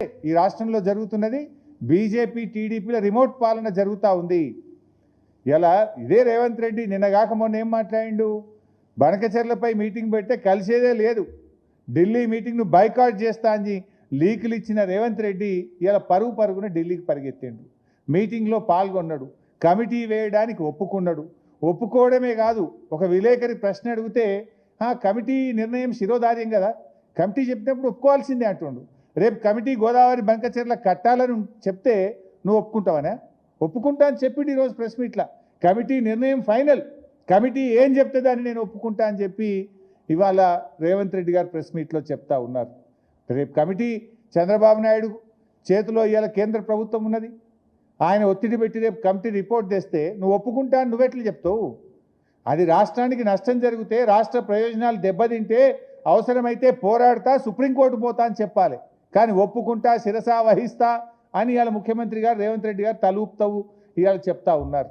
ఈ రాష్ట్రంలో జరుగుతున్నది బీజేపీ టీడీపీల రిమోట్ పాలన జరుగుతూ ఉంది. ఇలా ఇదే రేవంత్ రెడ్డి నిన్నగాక మొన్న ఏం మాట్లాడిండు, బనకచెర్లపై మీటింగ్ పెడితే కలిసేదే లేదు, ఢిల్లీ మీటింగ్ను బైకాట్ చేస్తా అని లీకులు ఇచ్చిన రేవంత్ రెడ్డి ఇలా పరుగున ఢిల్లీకి పరిగెత్తిండు. మీటింగ్లో పాల్గొన్నాడు, కమిటీ వేయడానికి ఒప్పుకున్నాడు. ఒప్పుకోవడమే కాదు, ఒక విలేకరి ప్రశ్న అడిగితే కమిటీ నిర్ణయం శిరోధార్యం కదా, కమిటీ చెప్పినప్పుడు ఒప్పుకోవాల్సిందే అంటుండు. రేపు కమిటీ గోదావరి బంకచెర్ల కట్టాలని చెప్తే నువ్వు ఒప్పుకుంటావనే? ఒప్పుకుంటా అని చెప్పిండు ఈరోజు ప్రెస్ మీట్లా. కమిటీ నిర్ణయం ఫైనల్, కమిటీ ఏం చెప్తే దాన్ని నేను ఒప్పుకుంటా అని చెప్పి ఇవాళ రేవంత్ రెడ్డి గారు ప్రెస్ మీట్లో చెప్తా ఉన్నారు. రేపు కమిటీ చంద్రబాబు నాయుడు చేతిలో ఇవాళ కేంద్ర ప్రభుత్వం ఉన్నది, ఆయన ఒత్తిడి పెట్టి రేపు కమిటీ రిపోర్ట్ తెస్తే నువ్వు ఒప్పుకుంటా అని నువ్వెట్లు చెప్తావు? అది రాష్ట్రానికి నష్టం జరిగితే, రాష్ట్ర ప్రయోజనాలు దెబ్బతింటే అవసరమైతే పోరాడతా, సుప్రీంకోర్టు పోతా అని చెప్పాలి. కానీ ఒప్పుకుంటా, శిరసా వహిస్తా అని ఇవాళ ముఖ్యమంత్రి గారు రేవంత్ రెడ్డి గారు తలూపుతావు ఇవాళ చెప్తా ఉన్నారు.